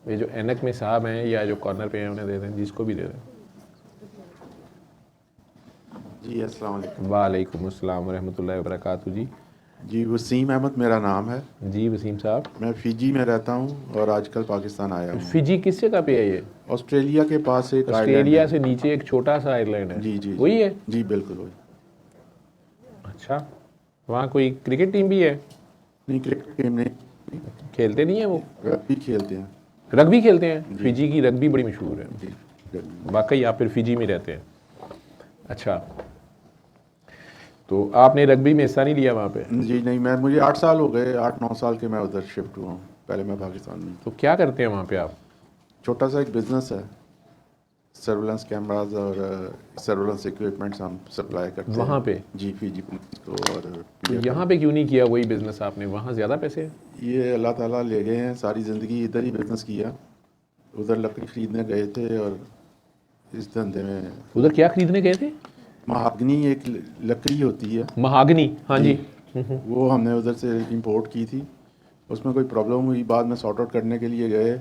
ये जो ऐनक में साहब हैं या जो कॉर्नर पे हैं उन्हें दे दें, जिसको भी दे दें। जी अस्सलाम वालेकुम। वालेकुम अस्सलाम वरहमतुल्लाहि वबरकातुहू जी। जी वसीम अहमद मेरा नाम है। जी वसीम साहब। मैं फ़िजी में रहता हूँ और आजकल पाकिस्तान आया हूँ। फिजी किस जगह पे है ये? ऑस्ट्रेलिया के पास एक आइलैंड ऑस्ट्रेलिया है। से नीचे एक छोटा सा आइलैंड है, जी जी जी वही है? जी बिल्कुल वही। अच्छा, वहाँ कोई क्रिकेट टीम भी है? नहीं क्रिकेट टीम नहीं, खेलते नहीं है वो? रग्बी खेलते हैं। रग्बी खेलते हैं? जी फिजी की रग्बी बड़ी मशहूर है। जी रग्बी। वाकई आप फिर फिजी में रहते हैं? अच्छा, तो आपने रग्बी में हिस्सा नहीं लिया वहाँ पे? जी नहीं, मैं मुझे 8 साल हो गए, 8-9 साल के मैं उधर शिफ्ट हुआ हूँ। पहले मैं पाकिस्तान में तो क्या करते हैं वहाँ पे आप? छोटा सा एक बिजनेस है, सर्वेलेंस कैमराज और सर्वेलेंस इक्विपमेंट्स हम सप्लाई करते हैं वहाँ पे? जी फीजी पुलिस को। और तो यहाँ पे क्यों नहीं किया वही बिजनेस आपने? वहाँ ज़्यादा पैसे हैं? ये अल्लाह ताला ले गए हैं, सारी ज़िंदगी इधर ही बिजनेस किया। उधर लकड़ी खरीदने गए थे और इस धंधे में उधर क्या खरीदने गए थे? महागनी एक लकड़ी होती है, महागनी, हाँ जी। वो हमने उधर से इंपोर्ट की थी। उसमें कोई प्रॉब्लम हुई, बाद में सॉर्ट आउट करने के लिए गए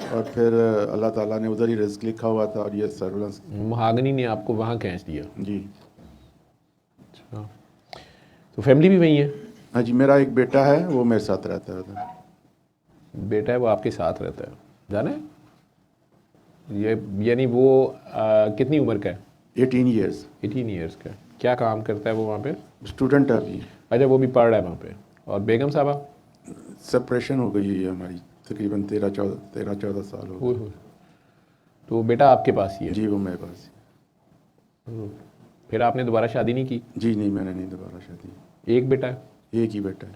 और फिर अल्लाह ताला ने उधर ही रिस्क लिखा हुआ था और ये सर्वेलेंस। महागनी ने आपको वहाँ खींच दिया? जी अच्छा, तो फैमिली भी वहीं है? हाँ जी, मेरा एक बेटा है, वो मेरे साथ रहता है उधर। बेटा है वो आपके साथ रहता है, जाना है ये? यानी वो कितनी उम्र का है? 18 ईयर्स। 18 ईयर्स का। क्या काम करता है वो वहाँ पे? स्टूडेंट है अभी। अच्छा, वो भी पढ़ रहा है वहाँ पे। और बेगम साहबा? सेपरेशन हो गई है हमारी, तकरीबन 13-14 साल हो ओए गए। होए। तो बेटा आपके पास ही है? जी वो मेरे पास। फिर आपने दोबारा शादी नहीं की? जी नहीं, मैंने नहीं दोबारा शादी। एक बेटा है? एक ही बेटा है।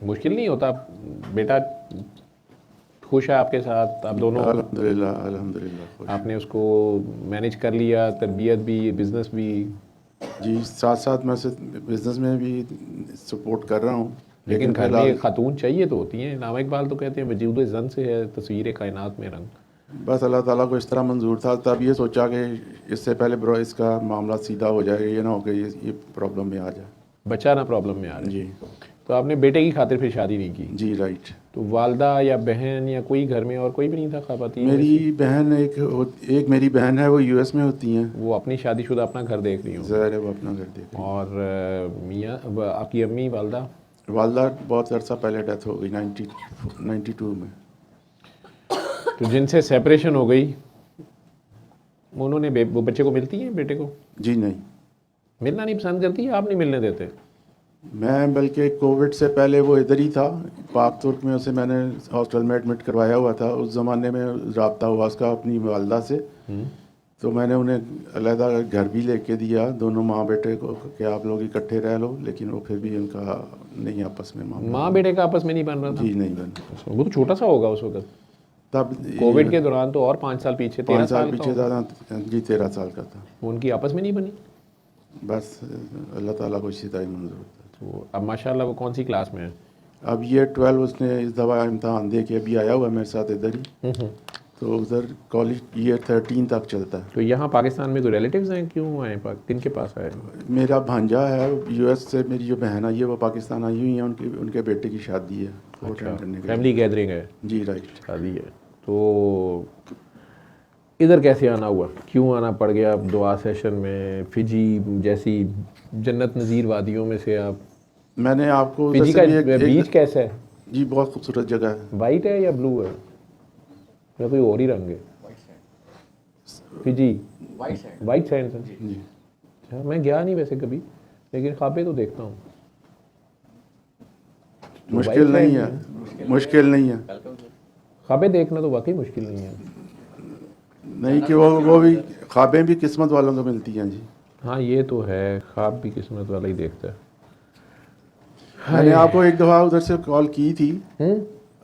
मुश्किल नहीं होता? बेटा खुश है आपके साथ, आप दोनों? अल्हम्दुलिल्लाह अल्हम्दुलिल्लाह खुश। आपने उसको मैनेज कर लिया, तरबियत भी, बिजनेस भी? जी साथ साथ मैं बिजनेस में भी सपोर्ट कर रहा हूँ। लेकिन घर में फिलहाल एक खातून चाहिए तो होती हैं। नामा इकबाल तो कहते हैं वजूद जन से है तस्वीर कायनात में रंग। बस अल्लाह ताला को इस तरह मंजूर था, तब ये सोचा कि इससे पहले ब्रो इसका मामला सीधा हो जाए, ये ना हो कि ये प्रॉब्लम में आ जाए। बच्चा ना प्रॉब्लम में आ रहा है। जी तो आपने बेटे की खातिर फिर शादी नहीं की? जी राइट। तो वालदा या बहन या कोई घर में और कोई भी नहीं था ख़वातीन? मेरी बहन एक मेरी बहन है, वो यूएस में होती हैं। वो अपनी शादीशुदा अपना घर देख रही हूँ? ज़ाहिर है वो अपना घर देख रही हैं। और मियाँ आपकी अम्मी वालदा? वालदा बहुत अरसा पहले डेथ हो गई, 92 में। तो जिनसे सेपरेशन हो गई उन्होंने वो बच्चे को मिलती हैं बेटे को? जी नहीं, मिलना नहीं पसंद करती? आप नहीं मिलने देते? मैं बल्कि कोविड से पहले वो इधर ही था, पाक तुर्क में। उसे मैंने हॉस्टल में एडमिट करवाया हुआ था। उस ज़माने में रब्ता हुआ उसका अपनी वालदा से, तो मैंने उन्हें अलहदा घर भी लेके दिया, दोनों माँ बेटे को, कि आप लोग इकट्ठे रह लो। लेकिन वो फिर भी उनका नहीं आपस में मामला। माँ बेटे का आपस में नहीं बन रहा था? जी नहीं बना। वो तो छोटा सा होगा उस वक्त, तब कोविड के दौरान तो। और 5 साल पीछे, 13 5 साल साल का पीछे होगा। ज़्यादा। जी 13 साल का था। वो उनकी आपस में नहीं बनी? बस अल्लाह ताला को इसी तरह मंजूर था। तो अब माशाल्लाह वो कौन सी क्लास में है? अब ये 12 उसने इस दफ़ा इम्तहान दे के अभी आया हुआ है मेरे साथ इधर ही। तो उधर कॉलेज ईयर 13 तक चलता है। तो यहाँ पाकिस्तान में कोई रिलेटिव्स हैं? क्यों आए? किन के पास आए? मेरा भांजा है यूएस से, मेरी जो बहन आई है वो पाकिस्तान आई हुई है, उनके बेटे की शादी है, वो अटेंड करने के लिए। फैमिली गैदरिंग है? जी राइट। शादी है। तो इधर कैसे आना हुआ? क्यों आना पड़ गया दुआ सेशन में? फिजी जैसी जन्नत नज़ीर वादियों में से आप? मैंने आपको फिजी का बीच कैसा है? जी बहुत खूबसूरत जगह है। वाइट है या ब्लू है या कोई और ही रंग है? फिजी वाइट सैंड है? जी अच्छा, मैं गया नहीं वैसे कभी, लेकिन ख्वाबें तो देखता हूँ। मुश्किल नहीं है, मुश्किल नहीं है। ख्वाबें देखना तो वाकई मुश्किल नहीं है। नहीं कि वो भी ख्वाबें भी किस्मत वालों को मिलती हैं जी। हाँ ये तो है, ख्वाब भी किस्मत वाला ही देखता है। मैंने आपको एक दफ़ा उधर से कॉल की थी,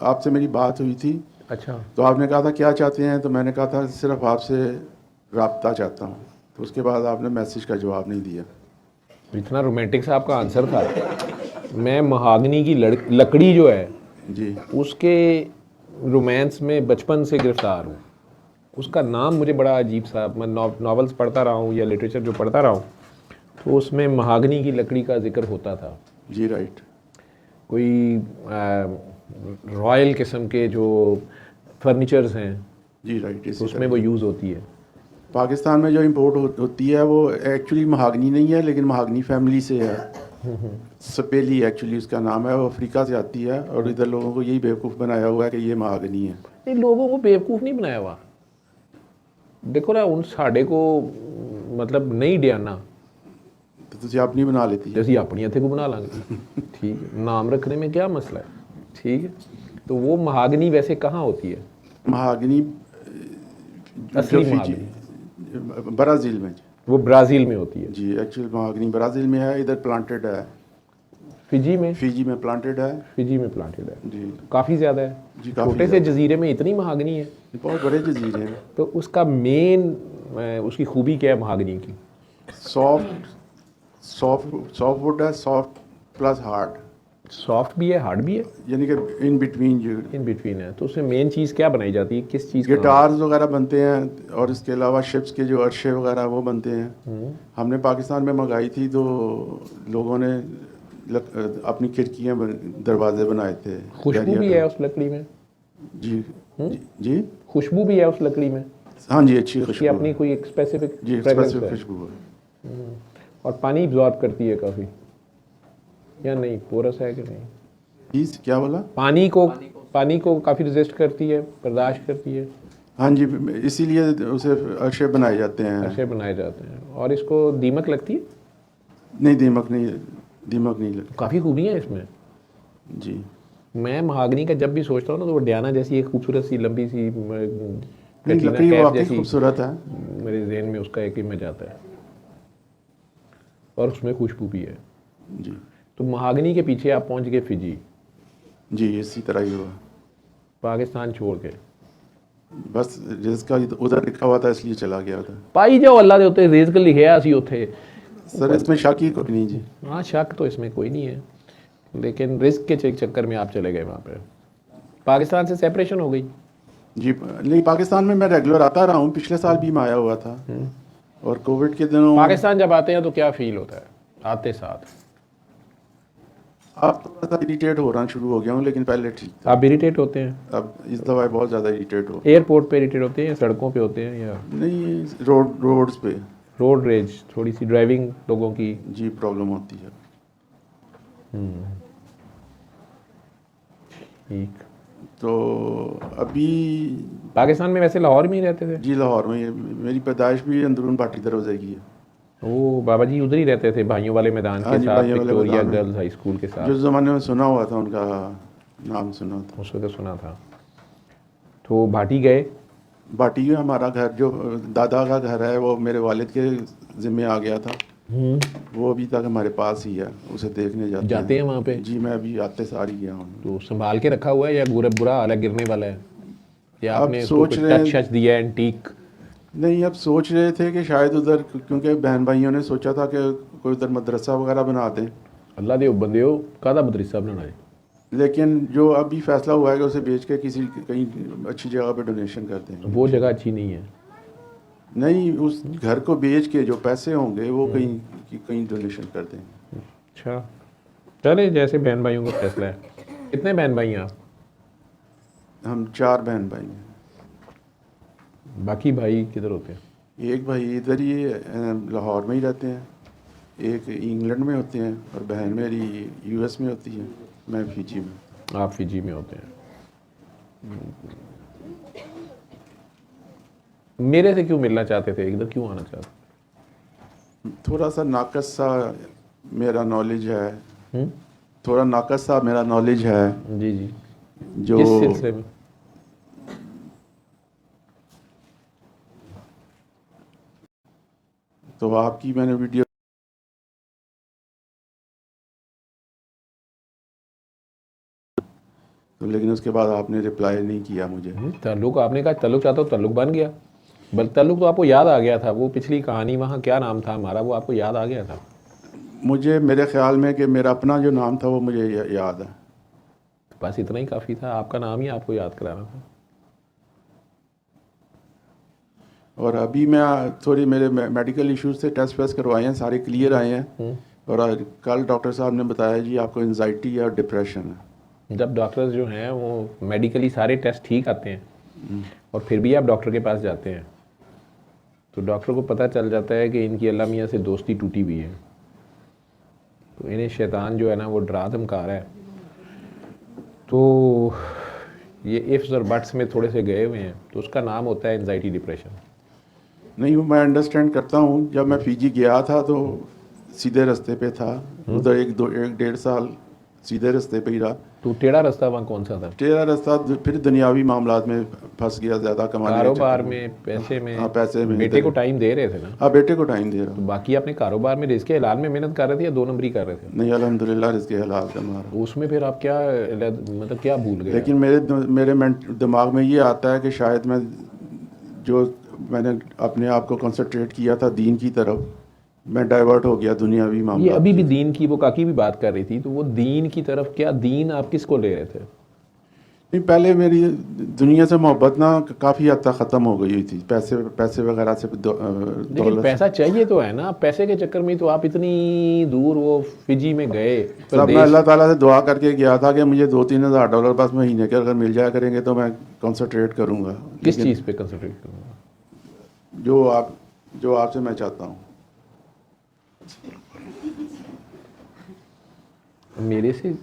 आपसे मेरी बात हुई थी। अच्छा, तो आपने कहा था क्या चाहते हैं, तो मैंने कहा था सिर्फ आपसे रब्ता चाहता हूँ। तो उसके बाद आपने मैसेज का जवाब नहीं दिया। इतना रोमांटिक सा आपका आंसर था। मैं महागनी की लकड़ी जो है जी उसके रोमांस में बचपन से गिरफ्तार हूँ। उसका नाम मुझे बड़ा अजीब सा, मैं नॉवेल्स पढ़ता रहा हूँ या लिटरेचर जो पढ़ता रहा हूँ तो उसमें महागनी की लकड़ी का जिक्र होता था। जी राइट। कोई रॉयल किस्म के जो फर्नीचर्स हैं जी राइट, इसी उसमें तरह। वो यूज़ होती है। पाकिस्तान में जो इंपोर्ट होती है वो एक्चुअली महागनी नहीं है, लेकिन महागनी फैमिली से है। सपेली एक्चुअली उसका नाम है, वो अफ्रीका से आती है और इधर लोगों को यही बेवकूफ़ बनाया हुआ है कि ये महागनी है। नहीं, लोगों को बेवकूफ़ नहीं बनाया हुआ। देखो ना, उन साढ़े को मतलब नहीं डियाना तो तुझे अपनी बना लेती है। जैसे अपनी हथे को बना लांगे। ठीक है, नाम रखने में क्या मसला है। ठीक है, तो वो महागनी वैसे कहाँ होती है? महागनी असली जो महागनी ब्राज़ील में। वो ब्राज़ील में होती है। जी एक्चुअल महागनी ब्राज़ील में है, इधर प्लांटेड है। फिजी में प्लांटेड है। फिजी में प्लांटेड है। जी काफ़ी ज़्यादा है। जी, काफ़ी छोटे से ज़्यादा। जजीरे में इतनी महागनी है। ये बहुत बड़े जजीरे हैं। तो उसका मेन उसकी खूबी क्या है महागनी की? सॉफ्ट वुड है, सॉफ्ट प्लस हार्ड, सॉफ्ट भी है, हार्ड भी है, यानी कि इन बिटवीन जो इन बिटवीन है। तो उसमें मेन चीज़ क्या बनाई जाती है, किस चीज़ का? गिटार्स वगैरह बनते हैं और इसके अलावा शिप्स के जो अर्शे वगैरह वो बनते हैं। हमने पाकिस्तान में मंगाई थी तो लोगों ने अपनी खिड़कियाँ दरवाजे बनाए थे। खुशबू भी है उस लकड़ी में? जी जी खुशबू भी है उस लकड़ी में? हाँ जी, अच्छी उसकी खुशबू अपनी है। कोई एक स्पेसिफिक जी फ्रेग्रेंस स्पेसिफिक है। खुशबू है। और पानी एब्जॉर्ब करती है काफ़ी या नहीं? पोरस है कि नहीं? प्लीज क्या बोला? पानी को काफ़ी रेजिस्ट करती है, बर्दाश्त करती है। हाँ जी, इसीलिए उसे अर्शे बनाए जाते हैं। ऐसे बनाए जाते हैं। और इसको दीमक लगती है? नहीं, दीमक नहीं लगता। काफ़ी खूबी है इसमें। जी मैं महागनी का जब भी सोचता हूँ ना तो वो डियाना जैसी एक खूबसूरत सी लंबी सी नहीं, कैटरीना लकड़ी कैफ वाकई जैसी खूबसूरत है। मेरे जहन में उसका एक इमेज आता है। और उसमें खुशबू भी है। जी तो महागनी के पीछे आप पहुंच गए फिजी, जी, इसी तरह ही हुआ। पाकिस्तान छोड़ के। बस जिसका उधर लिखा हुआ था इसलिए चला गया था। पाई जाओ अल्लाह दे उत्ते रिज़्क लिखिया असी उत्थे। सर इसमें शक ही कोई नहीं जी। हाँ, शक तो इसमें कोई नहीं है, लेकिन रिस्क के चक्कर में आप चले गए वहाँ पे। पाकिस्तान से सेपरेशन हो गई। जी नहीं, पाकिस्तान में मैं रेगुलर आता रहा हूँ, पिछले साल भी मैं आया हुआ था। और कोविड के दिनों पाकिस्तान जब आते हैं तो क्या फील होता है आते साथ? अब थोड़ा सा इरिटेट हो रहा शुरू हो गया हूँ, लेकिन पहले ठीक था। आप इरिटेट होते हैं? अब इस दफ़ा बहुत ज़्यादा इरिटेट हो। एयरपोर्ट पे इरिटेट होते हैं या सड़कों पे होते हैं या नहीं, रोड्स पे रोड रेज, थोड़ी सी ड्राइविंग लोगों की? जी प्रॉब्लम होती है। ठीक। तो अभी पाकिस्तान में वैसे लाहौर में ही रहते थे? जी लाहौर में, मेरी पैदाइश भी अंदरून भाटी दरवाजे की है। वो बाबा जी उधर ही रहते थे, भाइयों वाले मैदान हाँ के जी, साथ, भाइयों वाले विक्टोरिया मैदान में। गर्ल्स हाई स्कूल के साथ। जो ज़माने में सुना हुआ था, उनका नाम सुना था। उस वक्त सुना था। तो भाटी गए? भाटी में हमारा घर, जो दादा का घर है, वो मेरे वालिद के ज़िम्मे आ गया था। वो अभी तक हमारे पास ही है, उसे देखने जाते हैं वहाँ पे? जी, मैं अभी आते सारी गया हूँ। तो संभाल के रखा हुआ है या बुरा हाल है, गिरने वाला है, या अब आपने सोच इसको रहे टच शच दिया है एंटीक? नहीं, अब सोच रहे थे कि शायद उधर, क्योंकि बहन भाइयों ने सोचा था कि कोई उधर मदरसा वगैरह बना दें। अल्लाह दे बंदे हो, कादा मदरसा बनाना है? लेकिन जो अभी फैसला हुआ है कि उसे बेच के किसी कहीं अच्छी जगह पे डोनेशन कर देंगे। वो जगह अच्छी नहीं है। नहीं, उस घर को बेच के जो पैसे होंगे वो कहीं डोनेशन कर देंगे। अच्छा, चले जैसे बहन भाइयों का फैसला है। कितने बहन भाई हैं आप? हम 4 बहन भाई हैं। बाकी भाई किधर होते हैं? एक भाई इधर ही लाहौर में ही रहते हैं, एक इंग्लैंड में होते हैं, और बहन मेरी यूएस में होती है, मैं फिजी में। आप फिजी में होते हैं। मेरे से क्यों मिलना चाहते थे, इधर क्यों आना चाहते? थोड़ा सा नाकस सा मेरा नॉलेज है। थोड़ा नाकस सा मेरा नॉलेज है। जी जी। जो किस सिलसिले में? तो आपकी मैंने वीडियो, तो लेकिन उसके बाद आपने रिप्लाई नहीं किया मुझे। तल्लुक, आपने कहा तल्लुक चाहता हूँ, तल्लुक बन गया। बल तल्लुक तो आपको याद आ गया था, वो पिछली कहानी, वहाँ क्या नाम था हमारा, वो आपको याद आ गया था। मुझे मेरे ख्याल में कि मेरा अपना जो नाम था वो मुझे याद है। बस इतना ही काफ़ी था, आपका नाम ही आपको याद कराना था। और अभी मैं थोड़ी, मेरे मेडिकल इश्यूज थे, टेस्ट वेस्ट करवाए हैं, सारे क्लियर आए हैं। और कल डॉक्टर साहब ने बताया जी आपको एंजाइटी या डिप्रेशन है। जब डॉक्टर्स जो हैं वो मेडिकली सारे टेस्ट ठीक आते हैं और फिर भी आप डॉक्टर के पास जाते हैं तो डॉक्टर को पता चल जाता है कि इनकी अल्लाह मियाँ से दोस्ती टूटी हुई है, तो इन्हें शैतान जो है ना वो डरा धमका रहा है। तो ये इफ्स और बट्स में थोड़े से गए हुए हैं, तो उसका नाम होता है एंजाइटी डिप्रेशन। नहीं, वो मैं अंडरस्टैंड करता हूँ। जब मैं फीजी गया था तो सीधे रास्ते पे था, उधर एक डेढ़ साल सीधे रास्ते पे ही रहा। तो टेढ़ा रास्ता वहाँ कौन सा था? टेढ़ा रास्ता फिर दुनियावी मामलात में फंस गया, ज़्यादा कमाने के कारोबार चक्कर में, पैसे में। हाँ, पैसे में। बेटे को टाइम दे रहे थे ना? हाँ, बेटे को टाइम दे रहा तो हूँ। बाकी आपने कारोबार में रिस्क हलाल में मेहनत कर रहे थे या 2 नंबरी कर रहे थे? नहीं, अल्हम्दुलिल्लाह रिज़्क़ हलाल कमा रहा हूँ। उसमें फिर आप क्या मतलब क्या भूल गए? लेकिन मेरे दिमाग में ये आता है कि शायद मैंने अपने आप को कंसंट्रेट किया था दीन की तरफ, मैं डाइवर्ट हो गया दुनियावी मामला। ये अभी भी दीन की वो काकी भी बात कर रही थी, तो वो दीन की तरफ क्या दीन आप किसको ले रहे थे? नहीं, पहले मेरी दुनिया से मोहब्बत ना काफ़ी हद तक ख़त्म हो गई थी, पैसे वगैरह से लेकिन पैसा चाहिए तो है ना, पैसे के चक्कर में तो आप इतनी दूर वो फिजी में गए। सब मैं अल्लाह ताला से दुआ करके गया था कि मुझे $2-3 हज़ार बस महीने के अगर मिल जाया करेंगे तो मैं कंसंट्रेट करूँगा। किस चीज़ पे कंसंट्रेट करूँगा? जो आपसे मैं चाहता हूँ। मेरे से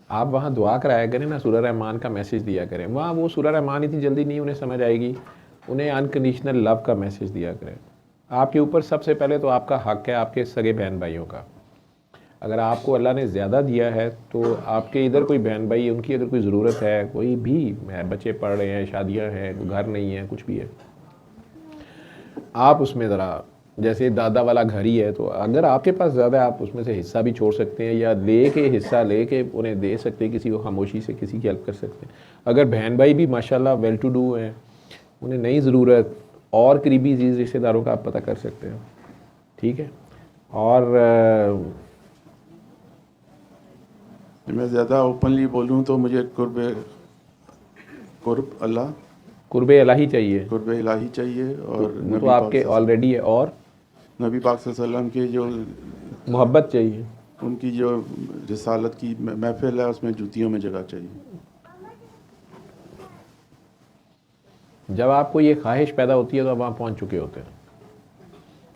आप वहाँ दुआ कराया करें ना, सूरह रहमान का मैसेज दिया करें। वहाँ वो सूरह रहमान इतनी जल्दी नहीं उन्हें समझ आएगी, उन्हें अनकंडीशनल लव का मैसेज दिया करें। आपके ऊपर सबसे पहले तो आपका हक है आपके सगे बहन भाइयों का। अगर आपको अल्लाह ने ज़्यादा दिया है तो आपके इधर कोई बहन भाई उनकी अगर कोई ज़रूरत है, कोई भी है, बच्चे पढ़ रहे हैं, शादियाँ हैं, घर नहीं है, कुछ भी है, आप उसमें ज़रा, जैसे दादा वाला घर ही है, तो अगर आपके पास ज़्यादा है आप उसमें से हिस्सा भी छोड़ सकते हैं या हिस्सा लेके उन्हें दे सकते हैं, किसी को खामोशी से किसी की हेल्प कर सकते हैं। अगर बहन भाई भी माशाल्लाह वेल टू डू हैं, उन्हें नहीं ज़रूरत, और करीबी चीज़ रिश्तेदारों का आप पता कर सकते हैं, ठीक है। और मैं ज़्यादा ओपनली बोलूँ तो मुझे कुर्ब इलाही चाहिए, कुर्ब इलाही चाहिए। और वो तो आपके ऑलरेडी है, और नबी पाक सल्लल्लाहु अलैहि वसल्लम की जो मोहब्बत चाहिए, उनकी जो रिसालत की महफिल है उसमें जूतियों में जगह चाहिए। जब आपको ये ख्वाहिश पैदा होती है तो आप वहाँ पहुँच चुके होते हैं,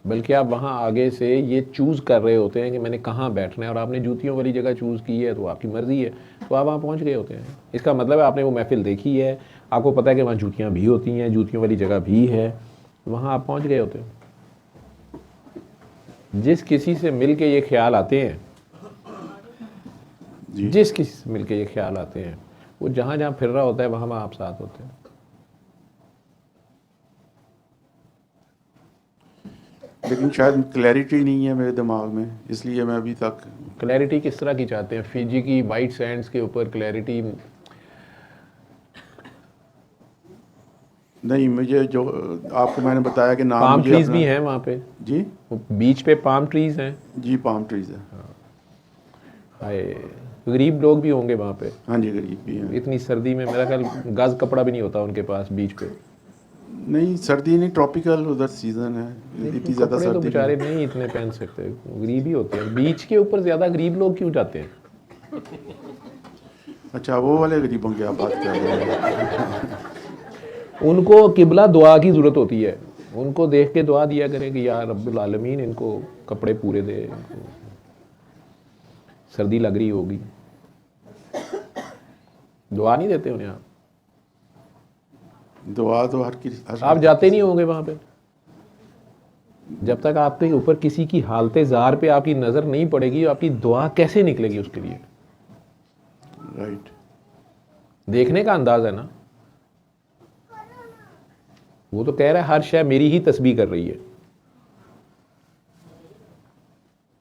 बल्कि आप वहाँ आगे से ये चूज़ कर रहे होते हैं कि मैंने कहाँ बैठना है, और आपने जूतियों वाली जगह चूज़ की है तो आपकी मर्ज़ी है, तो आप वहाँ पहुँच गए होते हैं। इसका मतलब है आपने वो महफिल देखी है, आपको पता है कि वहाँ जूतियाँ भी होती हैं, जूतियों वाली जगह भी है, वहाँ आप पहुँच गए होते हैं। जिस किसी से मिल के ये ख्याल आते हैं, जिस किसी से मिल के ये ख्याल आते हैं, वो जहाँ जहाँ फिर रहा होता है वहाँ आप साथ होते हैं। लेकिन शायद क्लैरिटी नहीं है मेरे दिमाग में, इसलिए मैं अभी तक। क्लैरिटी किस तरह की चाहते हैं? फिजी की वाइट सैंड्स के ऊपर क्लैरिटी नहीं, मुझे जो आपको मैंने बताया कि नाम, पाम ट्रीज भी हैं वहाँ पे जी, बीच पे पाम ट्रीज हैं जी, पाम ट्रीज है। हाय, गरीब लोग भी होंगे वहाँ पे। हाँ जी, गरीब भी हैं। इतनी सर्दी में मेरा ख्याल गज कपड़ा भी नहीं होता उनके पास बीच पे। नहीं, सर्दी नहीं, ट्रॉपिकल उधर सीजन है, इतनी ज़्यादा कपड़े तो सर्दी बेचारे नहीं इतने पहन सकते, गरीब ही होते हैं। बीच के ऊपर ज़्यादा गरीब लोग क्यों जाते हैं? अच्छा, वो वाले गरीबों की आप बात कर रहे हैं। उनको किबला दुआ की ज़रूरत होती है, उनको देख के दुआ दिया करें कि यार रब्बुल आलमीन इनको कपड़े पूरे दे, इनको सर्दी लग रही होगी, दुआ नहीं देते उन्हें आप? दुआ तो आप जाते नहीं होंगे वहाँ पे, जब तक आपके ऊपर किसी की हालते ज़ार पे आपकी नज़र नहीं पड़ेगी, आपकी दुआ कैसे निकलेगी उसके लिए? राइट। देखने का अंदाज है ना, वो तो कह रहा है हर शय मेरी ही तस्बीह कर रही है,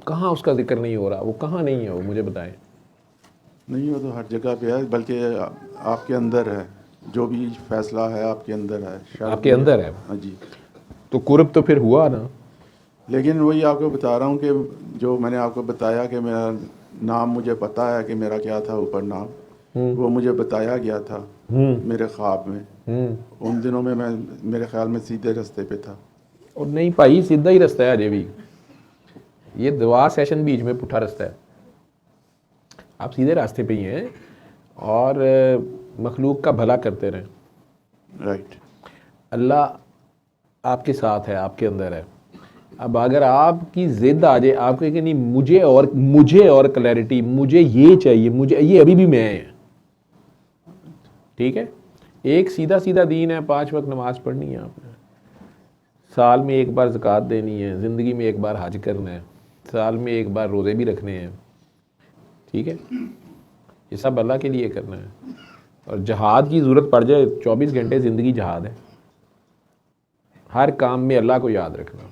कहाँ उसका जिक्र नहीं हो रहा? वो कहाँ नहीं है, वो मुझे बताएं। नहीं, वो तो हर जगह पे है, बल्कि आपके अंदर है, जो भी फैसला है आपके अंदर है। आपके अंदर है? हाँ जी। तो कुर्ब तो फिर हुआ ना। लेकिन वही आपको बता रहा हूँ कि जो मैंने आपको बताया कि मेरा नाम, मुझे पता है कि मेरा क्या था ऊपर नाम, वो मुझे बताया गया था मेरे ख्वाब में। उन दिनों में मैं, मेरे ख्याल में, सीधे रास्ते पे था। और नहीं भाई, सीधा ही रास्ता है अजय भी, ये दुआ सेशन बीच में पुठा रास्ता है। आप सीधे रास्ते पे ही हैं और मखलूक का भला करते रहें। राइट। अल्लाह आपके साथ है, आपके अंदर है। अब अगर आपकी ज़िद आ जाए, आप कहें कि नहीं मुझे और क्लैरिटी, मुझे ये चाहिए, मुझे ये अभी भी मैं है, ठीक है। एक सीधा सीधा दीन है, 5 वक्त नमाज पढ़नी है आपने, साल में एक बार ज़कात देनी है, ज़िंदगी में एक बार हज करना है, साल में एक बार रोज़े भी रखने हैं, ठीक है। ये सब अल्लाह के लिए करना है। और जहाद की ज़रूरत पड़ जाए, 24 घंटे ज़िंदगी जहाद है। हर काम में अल्लाह को याद रखना।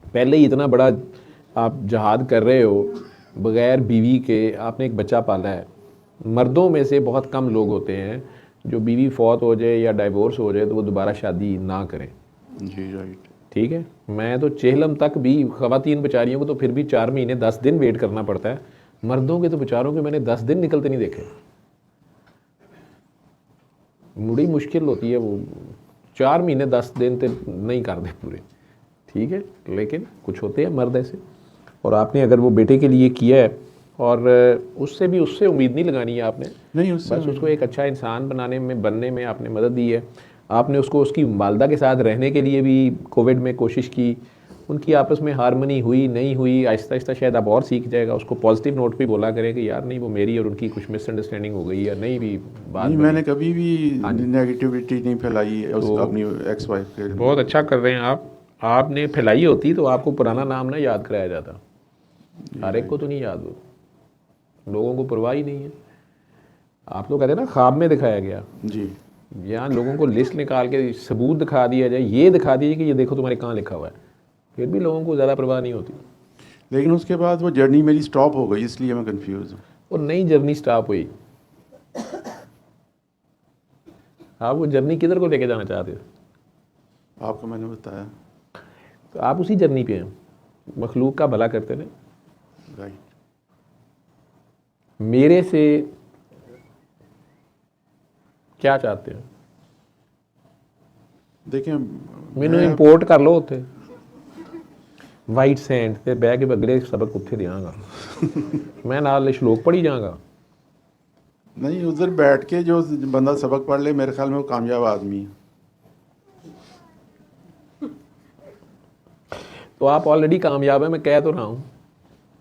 पहले ही इतना बड़ा आप जहाद कर रहे हो बग़ैर बीवी के, आपने एक बच्चा पाला है। मर्दों में से बहुत कम लोग होते हैं जो बीवी फौत हो जाए या डाइवोर्स हो जाए तो वो दोबारा शादी ना करें। जी राइट। ठीक है, मैं तो चेहलम तक भी, ख़वातीन बेचारियों को तो फिर भी 4 महीने 10 दिन वेट करना पड़ता है, मर्दों के तो बेचारों के मैंने 10 दिन निकलते नहीं देखे। बड़ी मुश्किल होती है वो, 4 महीने 10 दिन तो नहीं करते पूरे, ठीक है। लेकिन कुछ होते हैं मर्द ऐसे, और आपने अगर वो बेटे के लिए किया है और उससे उम्मीद नहीं लगानी है आपने, नहीं उससे बस उसको एक अच्छा इंसान बनने में आपने मदद दी है। आपने उसको उसकी वालदा के साथ रहने के लिए भी कोविड में कोशिश की, उनकी आपस में हारमनी हुई नहीं हुई, आहिस्ता आहिस्ता शायद आप और सीख जाएगा। उसको पॉजिटिव नोट पे बोला करें कि यार नहीं, वो मेरी और उनकी कुछ मिसअंडरस्टैंडिंग हो गई या नहीं भी बात नहीं, बनी। मैंने कभी भी हाँ जी। नेगेटिविटी नहीं फैलाई है तो अपनी एक्स वाइफ के। बहुत अच्छा कर रहे हैं आप। आपने फैलाई होती तो आपको पुराना नाम ना याद कराया जाता। हर एक को तो नहीं याद, हो लोगों को परवाह ही नहीं है। आप तो कहते हैं ना ख्वाब में दिखाया गया, जी यहाँ लोगों को लिस्ट निकाल के सबूत दिखा दिया जाए, ये दिखा दीजिए कि ये देखो तुम्हारे कहाँ लिखा हुआ है, फिर भी लोगों को ज़्यादा परवाह नहीं होती। लेकिन उसके बाद वो जर्नी मेरी स्टॉप हो गई, इसलिए मैं कंफ्यूज हूँ। और नई जर्नी स्टार्ट हुई, आप वो जर्नी किधर को लेके जाना चाहते हो? आपको मैंने बताया। तो आप उसी जर्नी पे हैं, मखलूक का भला करते रहे। राइट। मेरे से क्या चाहते हैं? देखिए मैनू इंपोर्ट कर लो उत्थे वाइट सैंड ते बह के अगले सबक उत्थे देंगा मैं नाल श्लोक पढ़ी जाऊँगा। नहीं, उधर बैठ के जो बंदा सबक पढ़ ले, मेरे ख्याल में वो कामयाब आदमी है। तो आप ऑलरेडी कामयाब है, मैं कह तो रहा हूँ।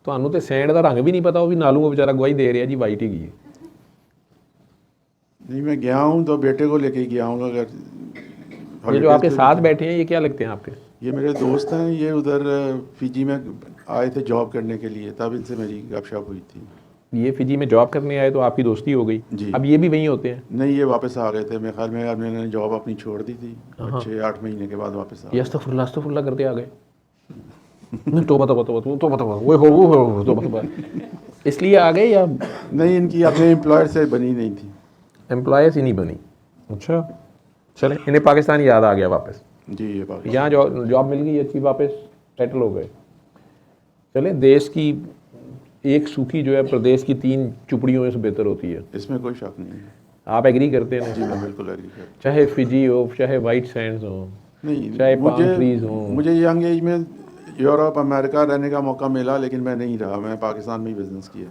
ਤੁਹਾਨੂੰ ਤੇ ਸੈਂਡ ਦਾ रंग भी नहीं पता, वो भी नालू वो बेचारा गवाही दे रहा जी वाइट ही है। नहीं, मैं गया हूँ तो बेटे को लेके ही गया हूँ। अगर ये जो आपके साथ बैठे हैं ये क्या लगते हैं आपके? ये मेरे दोस्त हैं, ये उधर फिजी में आए थे जॉब करने के लिए, तब इनसे मेरी गपशप हुई थी। ये फिजी में जॉब करने आए तो आपकी दोस्ती हो गई जी। अब ये भी वहीं होते हैं? नहीं, ये वापस आ गए थे, मेरे ख्याल में मैंने जॉब अपनी छोड़ दी थी, 6-8 महीने के बाद वापस आ गए। अस्तगफुरुल्लाह करते आ गए। तोबा तोबा तोबा तोबा तोबा वो तोबा तोबा इसलिए आ गए या नहीं, इनकी अपने एम्प्लॉयर से बनी नहीं थी। एम्प्लॉयर्स ही नहीं बनी? अच्छा, चले इन्हें पाकिस्तान याद आ गया वापस, जी ये बात। यहाँ जॉब मिल गई अच्छी, वापस सेटल हो गए। चले देश की एक सूखी जो है प्रदेश की 3 चुपड़ियों से बेहतर होती है, इसमें कोई शक नहीं है। आप एग्री करते हैं जी ना? मैं बिल्कुल एग्री करता हूँ। चाहे फिजी हो, चाहे वाइट सैंड्स हो, नहीं, चाहे पाम ट्रीज हो। मुझे यंग एज में यूरोप अमेरिका रहने का मौका मिला, लेकिन मैं नहीं रहा, मैं पाकिस्तान में ही बिजनेस किया।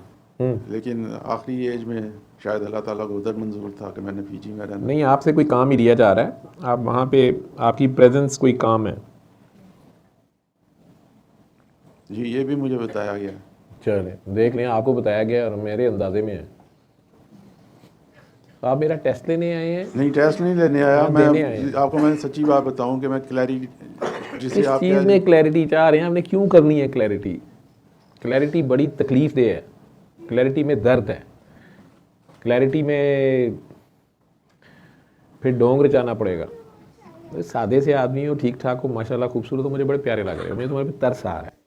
लेकिन आखिरी एज में शायद अल्लाह ताला को उधर मंजूर था कि मैंने फीजी में रहना। नहीं, आपसे कोई काम ही लिया जा रहा है, आप वहाँ पे आपकी प्रेजेंस कोई काम है। जी ये भी मुझे बताया गया। चले देख लें, आपको बताया गया और मेरे अंदाजे में है। तो आप मेरा टेस्ट लेने आए हैं? नहीं, टेस्ट नहीं लेने आया, आप मैं देने आए हैं। आपको मैंने सच्ची बात बताऊं कि मैं क्लैरिटी जिसे किस आप चीज़ में क्लैरिटी चाह रहे हैं? हमने क्यों करनी है क्लैरिटी? क्लैरिटी बड़ी तकलीफ दे है, क्लैरिटी में दर्द है, क्लैरिटी में फिर डोंग रचाना पड़ेगा। सादे से आदमी हो, ठीक ठाक हो, माशाल्लाह खूबसूरत हो, मुझे बड़े प्यारे लग रहे हो, मुझे तुम्हारे पे तरस आ रहा है।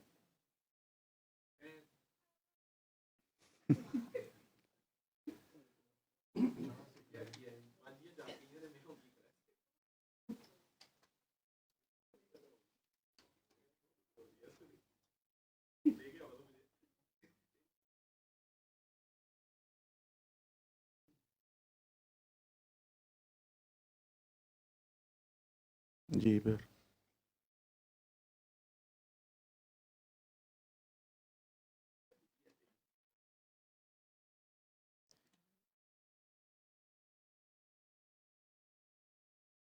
जी फिर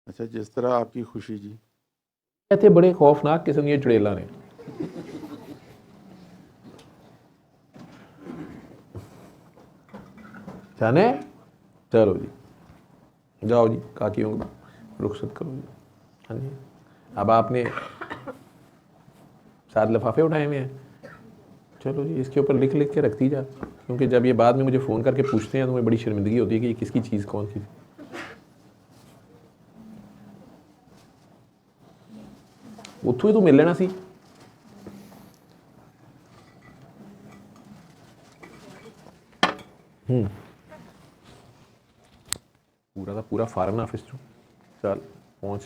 अच्छा, जिस तरह आपकी खुशी जी। थे बड़े खौफनाक किस्म के चुड़ैला ने। जाने चलो जी, जाओ जी, काकियों को रुखसत करो जी। हाँ जी, अब आपने 7 लिफाफे उठाए हुए हैं, चलो जी इसके ऊपर लिख लिख के रख दी जा, क्योंकि जब ये बाद में मुझे फ़ोन करके पूछते हैं तो मुझे बड़ी शर्मिंदगी होती है कि ये किसकी चीज़ कौन सी थी। उत्थों ही तो मिल लेना सी। पूरा का पूरा फार्म ऑफिस चो चल पहुंच।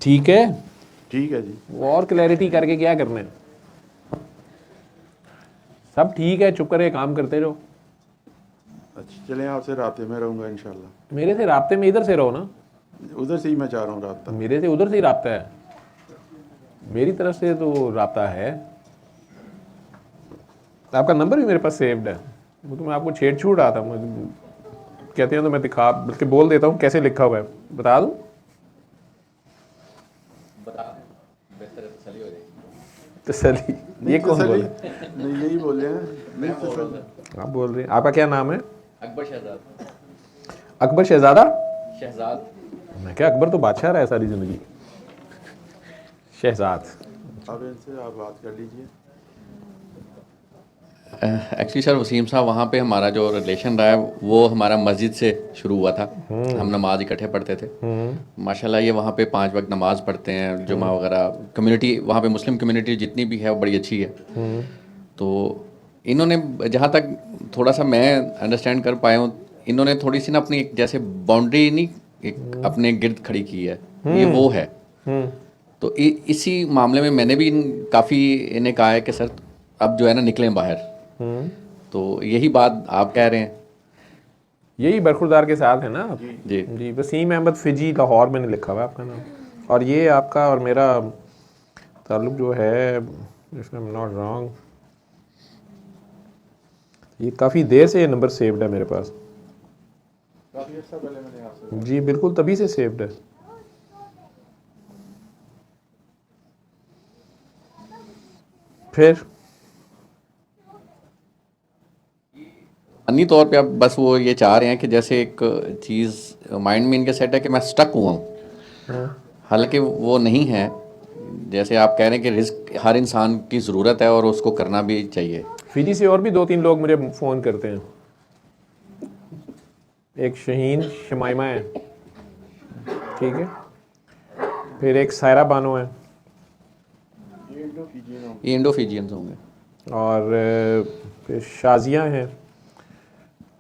ठीक है, ठीक है जी। और क्लैरिटी करके क्या करना है? सब ठीक है, चुप करे काम करते रहो। अच्छा, चलें, आपसे राब्ते में रहूँगा इंशाल्लाह। मेरे से राब्ते में इधर से रहो ना, उधर से ही मैं चाह रहा हूँ राब्ता। मेरे से उधर से ही राब्ता है, मेरी तरफ से तो राब्ता है। आपका नंबर भी मेरे पास सेव्ड है, वो तो मैं आपको छेड़ रहा था। मुझे कहते हैं तो मैं दिखा, बल्कि बोल देता हूँ कैसे लिखा हुआ है, बता दूँ? तसली ये कौन बोले? नहीं, यही बोले हैं। नहीं तसल्ली। आप बोल रहे हैं। आपका क्या नाम है? अकबर शहजाद। अकबर शहजादा? शहजाद। मैं क्या, अकबर तो बादशाह रहा है सारी जिंदगी। शहजाद। अब इनसे आप बात कर लीजिए। एक्चुअली सर वसीम साहब, वहाँ पे हमारा जो रिलेशन रहा है वो हमारा मस्जिद से शुरू हुआ था। हम नमाज इकट्ठे पढ़ते थे। माशाल्लाह ये वहाँ पे 5 वक्त नमाज पढ़ते हैं, जुमा वगैरह। कम्युनिटी वहाँ पे, मुस्लिम कम्युनिटी जितनी भी है वो बड़ी अच्छी है। तो इन्होंने, जहाँ तक थोड़ा सा मैं अंडरस्टैंड कर पाया हूँ, इन्होंने थोड़ी सी ना अपनी एक जैसे बाउंड्री नहीं एक अपने गिर्द खड़ी की है, ये वो है। तो इसी मामले में मैंने भी काफ़ी इन्हें कहा है कि सर अब जो है ना निकलें बाहर। तो यही बात आप कह रहे हैं। यही बरखुरदार के साथ है ना? जी जी, वसीम अहमद फिजी, लाहौर मैंने लिखा हुआ है आपका नाम। और ये आपका और मेरा ताल्लुक जो है, if I am not wrong, ये काफ़ी देर से ये नंबर सेव्ड है मेरे पास। काफ़ी अच्छा, पहले मैंने आपसे। जी बिल्कुल, तभी से सेव्ड है। फिर अन्य तौर पे अब बस वो ये चाह रहे हैं कि जैसे एक चीज़ माइंड में इनके सेट है कि मैं स्टक हुआ हूँ, हालांकि वो नहीं है। जैसे आप कह रहे हैं कि रिस्क हर इंसान की ज़रूरत है और उसको करना भी चाहिए। फिजी से और भी 2-3 लोग मुझे फ़ोन करते हैं। एक शहीन शमाइमा है, ठीक है, फिर एक सायरा बानो है, ये इंडो फिजियंस होंगे, और फिर शाजिया हैं,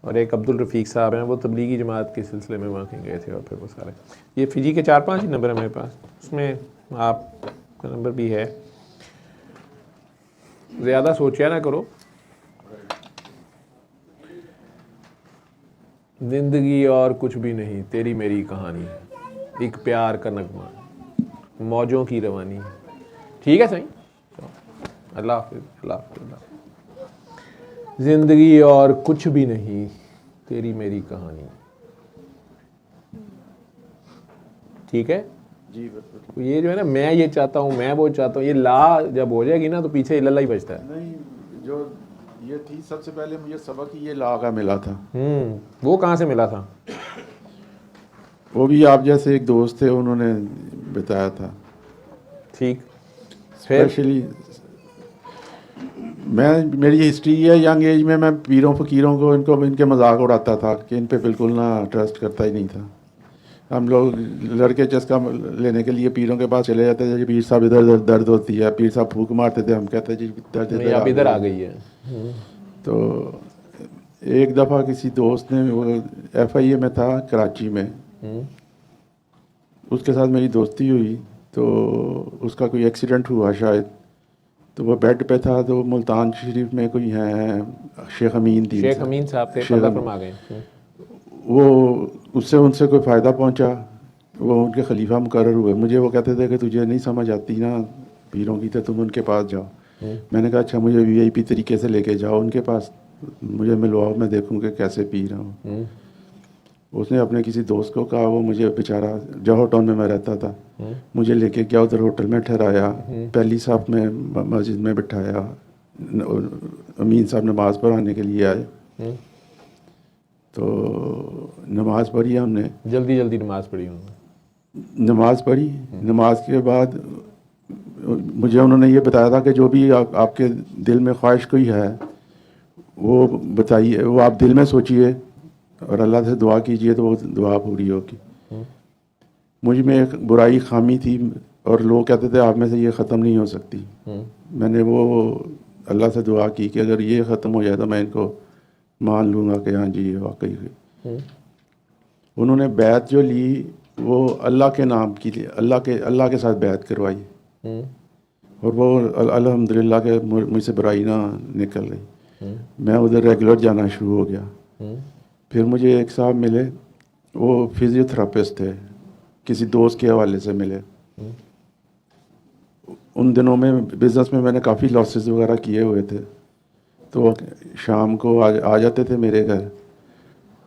और एक अब्दुल रफ़ीक साहब हैं, वो तबलीगी जमात के सिलसिले में वहाँ कहीं गए थे। और फिर वो सारे, ये फिजी के 4-5 ही नंबर है मेरे पास, उसमें आपका नंबर भी है। ज़्यादा सोचा ना करो। जिंदगी और कुछ भी नहीं, तेरी मेरी कहानी, एक प्यार का नगमा, मौजों की रवानी। ठीक है सही, अल्लाह हाफिज़, अल्लाह हाफिज़। जिंदगी और कुछ भी नहीं, तेरी मेरी कहानी। ठीक है जी बिल्कुल। तो ये जो है ना, मैं ये चाहता हूँ, मैं वो चाहता हूँ, ये ला जब हो जाएगी ना तो पीछे इल्लल्लाह ही बचता है। नहीं, जो ये थी, सबसे पहले मुझे सबक ये ला का मिला था। वो कहाँ से मिला था? वो भी आप जैसे एक दोस्त थे, उन्होंने बताया था। ठीक, फिर स्पेशली मेरी हिस्ट्री है, यंग एज में मैं पीरों फकीरों को, इनको इनके मजाक उड़ाता था कि इन पे बिल्कुल ना ट्रस्ट करता ही नहीं था। हम लोग लड़के चस्का लेने के लिए पीरों के पास चले जाते थे कि पीर साहब इधर दर्द होती है, पीर साहब फूक मारते थे, हम कहते जी दर्द नहीं, अब इधर आ गई है। तो एक दफ़ा किसी दोस्त ने, वो FIA में था कराची में, उसके साथ मेरी दोस्ती हुई। तो उसका कोई एक्सीडेंट हुआ शायद, तो वो बेड पे था। तो मुल्तान शरीफ में कोई है, शेख अमीन दीन शेख साहब। अमीन साहब थे, शेख पर्दा अमीन। फरमा गए। वो उससे उनसे कोई फ़ायदा पहुंचा, वो उनके खलीफा मुकर्रर हुए। मुझे वो कहते थे कि तुझे नहीं समझ आती ना पीरों की, तो तुम उनके पास जाओ। मैंने कहा अच्छा, मुझे VIP तरीके से लेके जाओ उनके पास, मुझे मिलवाओ, मैं देखूँ कि कैसे पी रहा हूँ। उसने अपने किसी दोस्त को कहा, वो मुझे बेचारा जौहर टाउन में मैं रहता था, मुझे लेके गया उधर होटल में ठहराया, पहली साहब में मस्जिद में बिठाया, अमीन साहब नमाज़ पढ़ाने के लिए आए, तो नमाज़ पढ़ी हमने, जल्दी जल्दी नमाज़ पढ़ी उन्होंने। नमाज़ पढ़ी। नमाज के बाद मुझे उन्होंने ये बताया था कि जो भी आपके दिल में ख्वाहिश कोई है वो बताइए, वो आप दिल में सोचिए और अल्लाह से दुआ कीजिए तो वो दुआ पूरी होगी। मुझ में एक बुराई खामी थी और लोग कहते थे आप में से ये ख़त्म नहीं हो सकती। मैंने वो अल्लाह से दुआ की कि अगर ये ख़त्म हो जाए तो मैं इनको मान लूँगा कि हाँ जी ये वाकई हुई। उन्होंने बैत जो ली वो अल्लाह के नाम की ली, अल्लाह के साथ बैत करवाई और वो अल्हम्दुलिल्लाह के मुझसे बुराई ना निकल रही। मैं उधर रेगुलर जाना शुरू हो गया। फिर मुझे एक साहब मिले, वो फिजियोथेरापिस्ट थे, किसी दोस्त के हवाले से मिले। उन दिनों में बिज़नेस में मैंने काफ़ी लॉसेस वगैरह किए हुए थे, तो शाम को आ जाते थे मेरे घर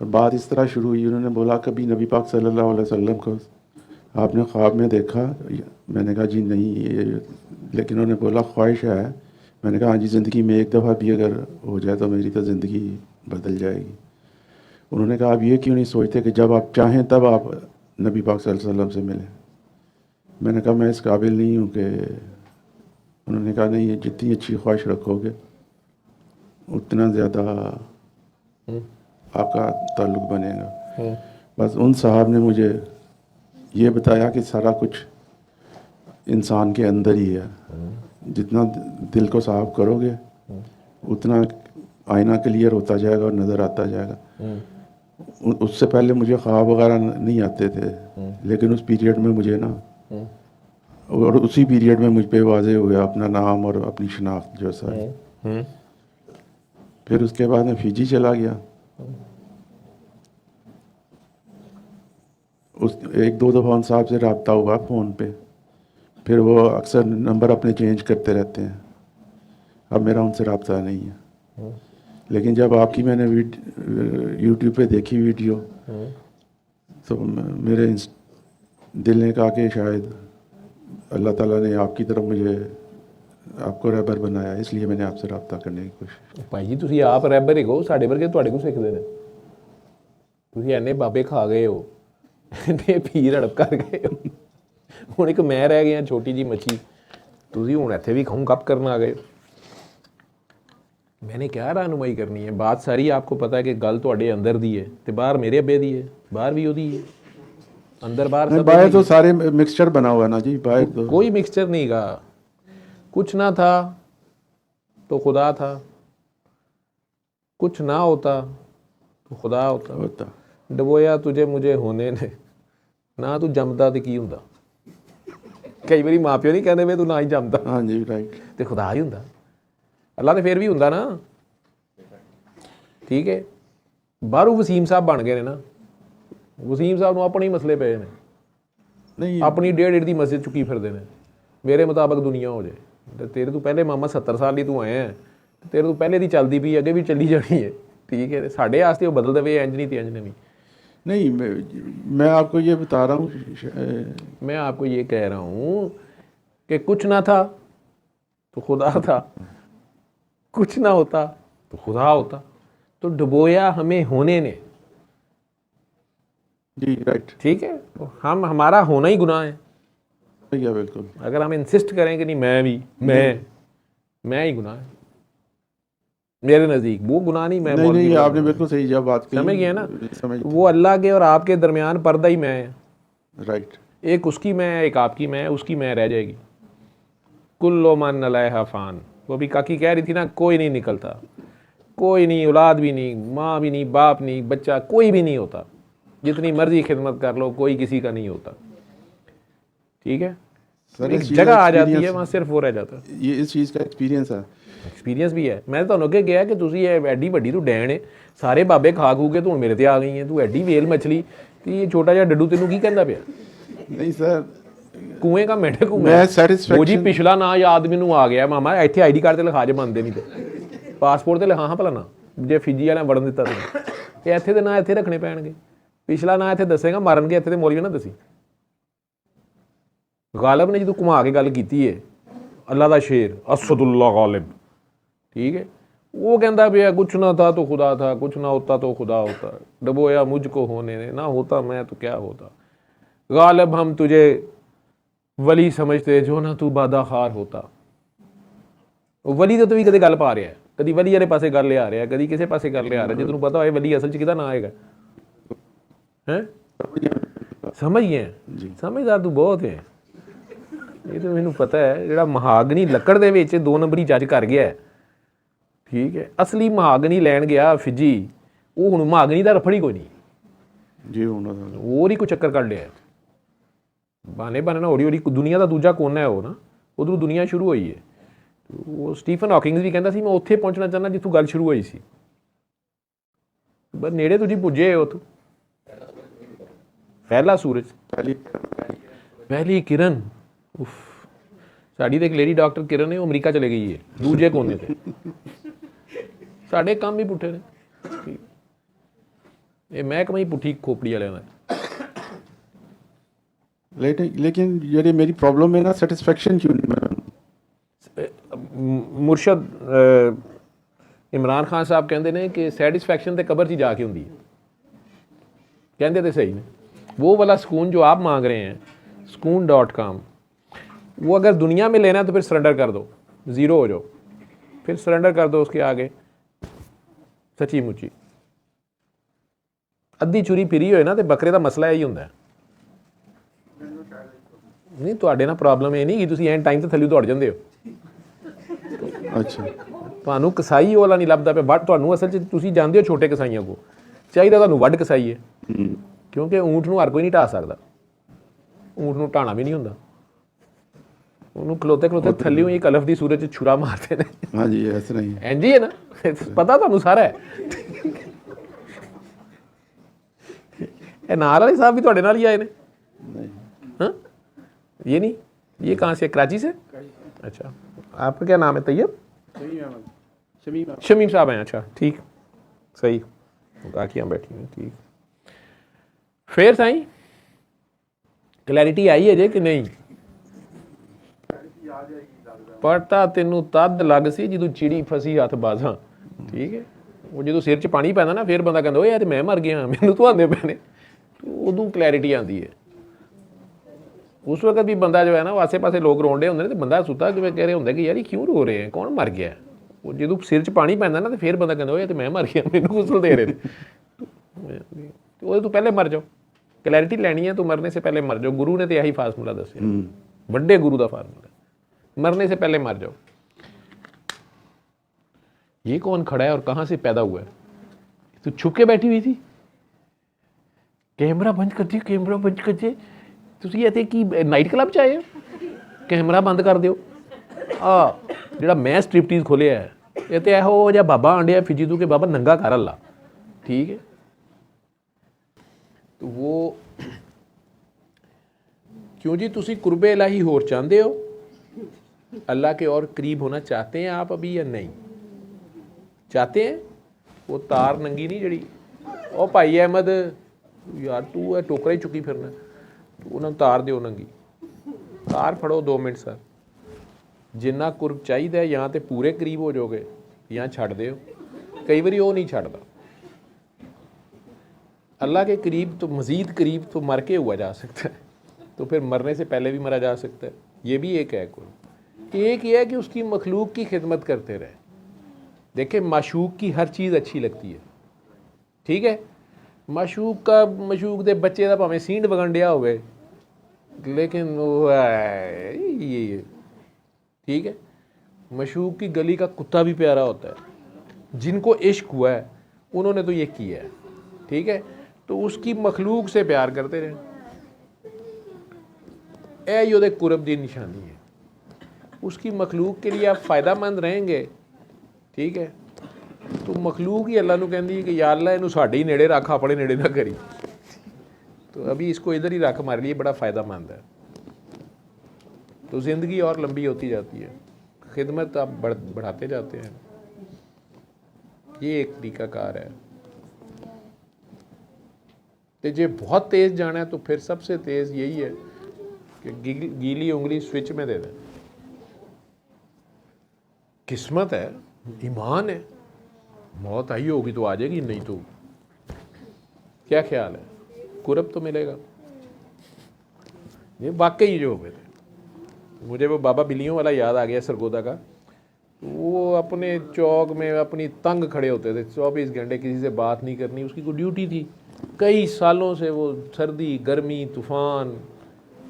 और बात इस तरह शुरू हुई। उन्होंने बोला कभी नबी पाक सल्लल्लाहु अलैहि वसल्लम को आपने ख्वाब में देखा? मैंने कहा जी नहीं ये, लेकिन उन्होंने बोला ख्वाहिश है। मैंने कहा हाँ जी, ज़िंदगी में एक दफ़ा भी अगर हो जाए तो मेरी तो ज़िंदगी बदल जाएगी। उन्होंने कहा आप ये क्यों नहीं सोचते कि जब आप चाहें तब आप नबी पाक सल्लल्लाहु अलैहि वसल्लम से मिलें? मैंने कहा मैं इस काबिल नहीं हूँ कि। उन्होंने कहा नहीं, ये जितनी अच्छी ख्वाहिश रखोगे उतना ज़्यादा आपका ताल्लुक़ बनेगा। बस उन साहब ने मुझे ये बताया कि सारा कुछ इंसान के अंदर ही है। जितना दिल को साफ करोगे उतना आईना क्लियर होता जाएगा और नज़र आता जाएगा। उससे पहले मुझे ख्वाब वगैरह नहीं आते थे, लेकिन उस पीरियड में मुझे ना, और उसी पीरियड में मुझ पे वाज़े हुआ अपना नाम और अपनी शनाख्त जो सा है। फिर उसके बाद मैं फिजी चला गया। उस एक दो दफ़ा उन साहब से रब्ता हुआ फ़ोन पे, फिर वो अक्सर नंबर अपने चेंज करते रहते हैं। अब मेरा उनसे रब्ता नहीं है। लेकिन जब आपकी मैंने यूट्यूब पे देखी वीडियो तो मेरे दिल ने कहा कि शायद अल्लाह ताला ने आपकी तरफ मुझे आपको रहबर बनाया, इसलिए मैंने आपसे रब्ता करने की कोशिश। भाई जी तुसी आप रहबर ही हो, साढ़े वर्गे तुहाडे को सिੱਖਦੇ ਨੇ। ਤੁਸੀਂ ਐਨੇ ਬਾਬੇ ਖਾ ਗਏ ਹੋ, ਇੰਨੇ ਪੀਰ ਹੜਪ ਕਰ ਗਏ ਹੋ, ਹੁਣ ਇੱਕ ਮੈਂ ਰਹਿ ਗਿਆ ਛੋਟੀ ਜੀ ਮੱਛੀ, ਤੁਸੀਂ ਹੁਣ ਇੱਥੇ ਵੀ ਖੂਨ ਕੱਪ ਕਰਨ ਆ ਗਏ। मैंने क्या रहनुमाई करनी है? बात सारी आपको पता है कि गल तुहाडे अंदर दी है ते बाहर मेरे अब्बे दी है, बाहर भी ओदी है, अंदर बाहर सब। बाहर तो सारे मिक्सचर बना हुआ ना जी, बाहर तो कोई मिक्सचर नहीं का। कुछ ना था तो खुदा था, कुछ ना होता तो खुदा होता। डबोया तुझे मुझे होने ने, ना तू जमदा ते की हुंदा। कई बारी माँ प्यो नहीं कहते वे तू ना ही जमदा, हाँ जी राइट, ते खुदा ही हुंदा। अल्लाह तो फिर भी हुंदा ना, ठीक है। बाहरों वसीम साहब बन गए ना, वसीम साहब अपने ही मसले पे ने, नहीं अपनी 1.5 दी मस्जिद चुकी फिरदे ने। मेरे मुताबिक दुनिया हो जाए, तेरे तो पहले मामा 70 साल ही तू आए हैं, तेरे तो पहले दी चलती पई, अगे भी चली जानी है, ठीक है। साढ़े आस्ते वो बदल दे, इंज नहीं ते इंज नहीं। नहीं मैं आपको ये बता रहा हूँ, मैं आपको ये कह रहा हूँ कि कुछ ना था तो खुदा था, कुछ ना होता तो खुदा होता। तो डुबोया हमें होने ने, जी राइट, ठीक है। तो हमारा होना ही गुनाह है। भैया बिल्कुल, अगर हम इंसिस्ट करें कि नहीं मैं ही गुनाह है मेरे नज़दीक, वो गुनाह नहीं। मैं नहीं आपने बिल्कुल सही जब बात की, समझ गया ना। समझ, वो अल्लाह के और आपके दरमियान पर्दा ही मैं है, राइट। एक उसकी मैं है, एक आपकी मैं है, उसकी मैं रह जाएगी। कुल्लो मन अलैहा फ़ान, वो भी काकी कह रही थी ना, कोई नहीं निकलता, कोई नहीं, औलाद भी नहीं, माँ भी नहीं, बाप नहीं, बच्चा कोई भी नहीं होता। जितनी मर्जी खिदमत कर लो कोई किसी का नहीं होता, ठीक है। एक जगह आ जाती है वहाँ सिर्फ वो रह जाता है। ये इस चीज़ का एक्सपीरियंस है, एक्सपीरियंस भी है। मैं तो अगे गया कि तुसी एडी वड्डी तू डैन है, सारे बाबे खा खू के तू हुण मेरे ते आ गई है, तू एडी वेल मछली, ते ये छोटा जिहा डड्डू तेनू की कहंदा पिया? नहीं सर, कुएं का मेढक हूं मैं सैटिस्फैक्शन, वो जी पिछला ना याद मैनू आ गया मामा, इत्थे आईडी कार्ड ते लिखा जे बनदे नहीं ते पासपोर्ट ते लिखा हाँ भला ना, जे फिजी वाले वड़न दिता तुम, इत्थे ते ना इत्थे रखने पैणगे। ਪਿਛਲਾ ਨਾਂ ਇੱਥੇ ਦੱਸੇਗਾ, ਮਾਰਨਗੇ ਇੱਥੇ ਤੇ ਮੌਲਵੀ ਨਾ ਦੱਸੀ। ਗਾਲਿਬ ਨੇ ਜਦੋਂ ਘੁਮਾ ਕੇ ਗੱਲ ਕੀਤੀ ਹੈ, ਅੱਲਾ ਦਾ ਸ਼ੇਰ ਅਸਦੁल्ला गालिब, ठीक है, वो कहता भैया कुछ ना था तो खुदा था, कुछ ना होता तो खुदा होता, डबोया मुझको होने ने, ना होता मैं तो क्या होता, गालिब हम तुझे वली समझते जो ना तू बादाखार होता। वली तो भी कदे गल पा रहा है, कभी वली वाले पासे गल लिया रहा है, कभी किसी पासे गल लिया रहा है। जो तेन पता हो वली असल च किहदा नाम हैगा हैं, समझ गए? समझदार तू बहुत है। ये तो मैनू पता है, जिहड़ा महागनी लकड़ दे विच 2 नंबरी जज कर गया है, ठीक है, असली महागनी लैन गया फिजी, वो हुण महागनी दा रफड़ी कोई नहीं जी, और ही कोई चक्कर कर लिया बहाने बहाने ना। हौली हौली दुनिया का दूजा कोना है वो ना, उधरों दुनिया शुरू हुई है। वो स्टीफन हॉकिंग्स भी कहता सी मैं उत्थे पहुंचना चाहना जिथों गल शुरू हुई सी, बस नेड़े तुसीं पुजे हो। उत्थों पहला सूरज, पहली किरण, उफ, साड़ी तो एक लेडी डॉक्टर किरण है, वो अमरीका चले गई है दूजे कोने से। साढ़े काम ही पुट्ठे ने, ये महकमा ही पुट्ठी खोपड़ी वाले ने। लेकिन ये मेरी प्रॉब्लम है ना, सेटिस्फेक्शन क्यों नहीं मिल। मुर्शद इमरान खान साहब कहते हैं कि सैटिस्फैक्शन तो कबर च जाके होंगी है, कहते तो सही ने। वो वाला सुकून जो आप मांग रहे हैं, सुकून.com, वो अगर दुनिया में लेना है तो फिर सरेंडर कर दो, ज़ीरो हो जाओ, फिर सरेंडर कर दो उसके आगे। सच्ची मुच्ची अद्धी चुरी फिरी होए ना तो बकरे का मसला यही होंदा है। नहीं तुहाडे ना प्रॉब्लम ये नहीं कि तुसीं एंड टाइम ते थल्ले दौड़ जांदे हो। अच्छा, ਤੁਹਾਨੂੰ ਕਸਾਈ ਵਾਲਾ ਨਹੀਂ ਲੱਭਦਾ ਪਿਆ, ਬਟ ਤੁਹਾਨੂੰ ਅਸਲ 'ਚ ਤੁਸੀਂ ਜਾਂਦੇ ਹੋ ਛੋਟੇ ਕਸਾਈਆਂ ਕੋ, ਚਾਹੀਦਾ ਤੁਹਾਨੂੰ ਵੱਡ ਕਸਾਈ ਹੈ, ਕਿਉਂਕਿ ਊਂਠ ਨੂੰ ਹਰ ਕੋਈ ਨਹੀਂ ਢਾ ਸਕਦਾ, ਊਂਠ ਨੂੰ ਢਾਣਾ ਵੀ ਨਹੀਂ ਹੁੰਦਾ, ਉਹਨੂੰ ਖਲੋਤੇ ਖਲੋਤੇ ਥੱਲਿਓਂ ਇੱਕ ਅਲਫ ਦੀ ਸੂਰਤ 'ਚ ਛੁਰਾ ਮਾਰਦੇ ਨੇ। ਹਾਂਜੀ ਇਸ ਤਰ੍ਹਾਂ ਹੀ ਇੰਝ ਹੀ ਹੈ ਨਾ, ਪਤਾ ਤੁਹਾਨੂੰ ਸਾਰਾ ਹੈ। ਇਹ ਨਾਲ ਵਾਲੇ ਸਾਹਿਬ ਵੀ ਤੁਹਾਡੇ ਨਾਲ ਹੀ ਆਏ ਨੇ? हाँ, ये नहीं, ये कहाँ से, कराची से? अच्छा, आपका क्या नाम है? तैयब? शमीम साहब हैं, अच्छा ठीक, सही, बाकियाँ बैठी हैं, ठीक। फिर साईं क्लैरिटी आई है जे कि नहीं? पता तेनू तद लग सी जदों चिड़ी फसी हथ बाजां, ठीक है, वो जो सिर च पानी पैंदा ना फिर बंदा कहंदा ओए यार मैं मर गया, मैनू धुआंदे पए ने, उदों क्लैरिटी आती है। उस वक्त भी बंदा जो है ना, आसे पासे लोग रोन डे होंगे, तो बंदा सुता कि कह रहे होंगे कि यार क्यों रो रहे हैं, कौन मर गया। वो जो सिर च पानी पैंदा ना तो फिर बंदा कहता है तो मैं मर गया, मैनू गुसल दे रहे तो तू पहले मर जाओ। क्लैरिटी लैनी है तो मरने से पहले मर जाओ। गुरु ने तो यही फार्मूला दसिया, बड़े गुरु का फार्मूला, मरने से पहले मर जाओ। ये कौन खड़ा है और कहाँ से पैदा हुआ है? तू छुप के बैठी हुई थी, कैमरा बंद कर दियो, कैमरा बंद कर दिए। ਤੁਸੀਂ ਇੱਥੇ ਕੀ ਨਾਈਟ ਕਲੱਬ 'ਚ ਆਏ ਹੋ? ਕੈਮਰਾ ਬੰਦ ਕਰ ਦਿਓ। ਜਿਹੜਾ ਮੈਂ ਸਟ੍ਰਿਪਟੀਜ਼ ਖੋਲਿਆ ਹੈ, ਇਹ ਤੇ ਇਹੋ ਜਿਹਾ ਬਾਬਾ ਆਂਡਿਆ ਫਿਜੀ ਤੂੰ ਕਿ ਬਾਬਾ ਨੰਗਾ ਕਰ ਅੱਲਾ, ठीक है। तो वो क्यों जी तुसी कुर्बे इलाही होर चाहते हो, अल्लाह के और करीब होना चाहते हैं आप अभी या नहीं चाहते हैं? वो तार नंगी नहीं जड़ी, ओ भाई अहमद यार तू है टोकरा ही चुकी फिरना, उन्होंने तार दिओ नंगी, तार फड़ो 2 मिनट सर, जिन्ना कुर्ब चाहिए या तो पूरे करीब हो जाओगे या छड़ दिओ। कई बार वो नहीं छड़ता, अल्लाह के करीब तो मज़ीद करीब तो मर के हुआ जा सकता है, तो फिर मरने से पहले भी मरा जा सकता है। ये भी एक है कुर्ब। एक ये है कि उसकी मखलूक की खिदमत करते रहे। देखें माशूक की हर चीज़ अच्छी लगती है, ठीक है, माशूक दे बच्चे का भावें सींड वगंडिया होवे, लेकिन वो ये ठीक है, मशूक की गली का कुत्ता भी प्यारा होता है। जिनको इश्क हुआ है उन्होंने तो ये किया है, ठीक है, तो उसकी मखलूक से प्यार करते रहे। ए योदे कुर्ब दी निशानी है। उसकी मखलूक के लिए आप फ़ायदामंद रहेंगे, ठीक है, तो मखलूक ही अल्लाह नू कहती है कि या अल्लाह इनू साडे ही नेड़े रख, अपने नेड़े ना करी। तो अभी इसको इधर ही रख, हमारे लिए बड़ा फ़ायदामंद है, तो ज़िंदगी और लंबी होती जाती है, खिदमत आप बढ़ाते जाते हैं। ये एक तरीकाकार है। तो जे बहुत तेज़ जाना है तो फिर सबसे तेज़ यही है कि गीली उंगली स्विच में दे दें। किस्मत है, ईमान है, मौत आई होगी तो आ जाएगी, नहीं तो क्या ख्याल है, कुरब तो मिलेगा। ये वाकई जो हो गए थे। मुझे वो बाबा बिल्लियों वाला याद आ गया सरगोदा का। वो अपने चौक में अपनी तंग खड़े होते थे 24 घंटे, किसी से बात नहीं करनी, उसकी कोई ड्यूटी थी। कई सालों से वो सर्दी गर्मी तूफ़ान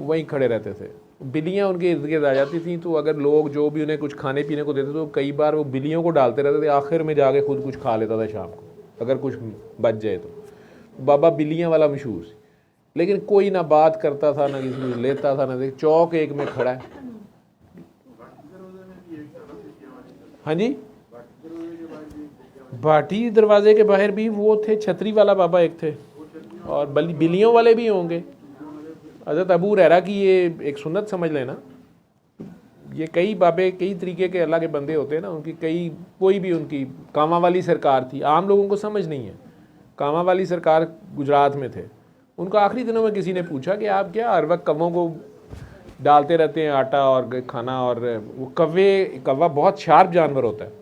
वहीं खड़े रहते थे। बिल्लियाँ उनके इर्द गिर्द आ जाती थी, तो अगर लोग जो भी उन्हें कुछ खाने पीने को देते तो कई बार वो बिल्लियों को डालते रहते थे। आखिर में जाके खुद कुछ खा लेता था शाम को, अगर कुछ बच जाए तो। बाबा बिल्लियाँ वाला मशहूर सी। लेकिन कोई ना बात करता था, ना किसी को लेता था, ना चौक एक में खड़ा है। हाँ जी, भाटी दरवाजे के बाहर भी वो थे, छतरी वाला बाबा एक थे, और बिल्लियों वाले भी होंगे। हज़रत अबू हुरैरा की ये एक सुन्नत समझ लेना, ये कई बाबे कई तरीके के अल्लाह के बंदे होते हैं ना, उनकी कई कोई भी उनकी कामा वाली सरकार थी, आम लोगों को समझ नहीं है। कामा वाली सरकार गुजरात में थे। उनको आखिरी दिनों में किसी ने पूछा कि आप क्या हर वक्त कव्वों को डालते रहते हैं आटा और खाना, और वो कव्वा बहुत शार्प जानवर होता है,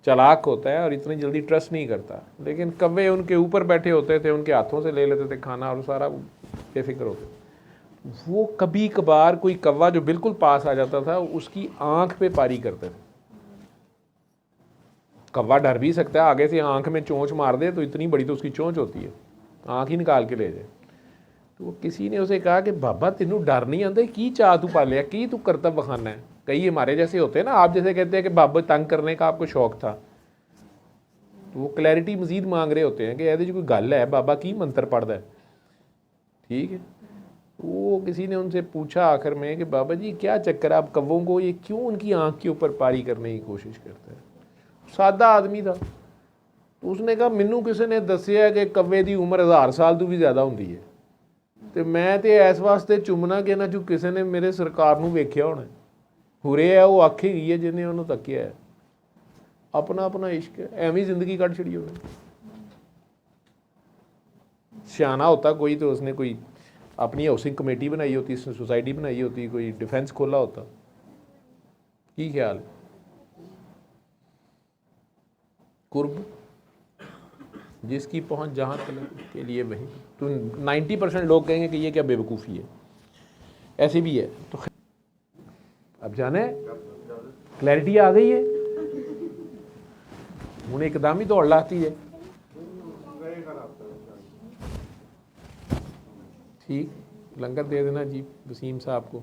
चालाक होता है और इतनी जल्दी ट्रस्ट नहीं करता। लेकिन कव्वे उनके ऊपर बैठे होते थे, उनके हाथों से ले लेते थे खाना और सारा बेफिक्र होते। वो कभी कभार कोई कव्वा जो बिल्कुल पास आ जाता था उसकी आंख पे पारी करते थे। कव्वा डर भी सकता है, आगे से आंख में चोंच मार दे तो इतनी बड़ी तो उसकी चोंच होती है, आंख ही निकाल के ले जाए। तो वो किसी ने उसे कहा कि बाबा तेनू डर नहीं आंदा, की चाह तू पालिया, की तू करतब बखाना है। कई हमारे जैसे होते हैं ना, आप जैसे कहते हैं कि बाबा तंग करने का आपको शौक था, तो वो क्लैरिटी मजीद मांग रहे होते हैं कि यदि कोई गल है बाबा की मंत्र पढ़ता है, ठीक है। वो किसी ने उनसे पूछा आखिर में कि बाबा जी क्या चक्कर है, आप कव्वों को ये क्यों उनकी आंख के ऊपर पारी करने की कोशिश करते हैं। सादा आदमी था, तो उसने कहा मैनू किसी ने दसिया कि कव्वे की उम्र 1000 साल तो भी ज़्यादा होंगी है, तो मैं तो इस वास्ते चुमना कि ना जो किसी ने मेरे सरकार नूं वेख्या होना। हुरे है वो आखी गई है जिन्हें उन्होंने तकिया है, अपना अपना इश्क है, एवं जिंदगी कट छड़ी उन्हें। सियाना होता कोई तो उसने कोई अपनी हाउसिंग कमेटी बनाई होती, सोसाइटी बनाई होती, कोई डिफेंस खोला होता। की ख्याल है? कुर्ब जिसकी पहुंच जहां तक के लिए वही, तो 90% लोग कहेंगे कि ये क्या बेवकूफ़ी है, ऐसे भी है। तो अब जाने क्लैरिटी आ गई है, उन्हें एकदम ही दौड़ लाती है। ठीक, लंगर दे देना जी वसीम साहब को।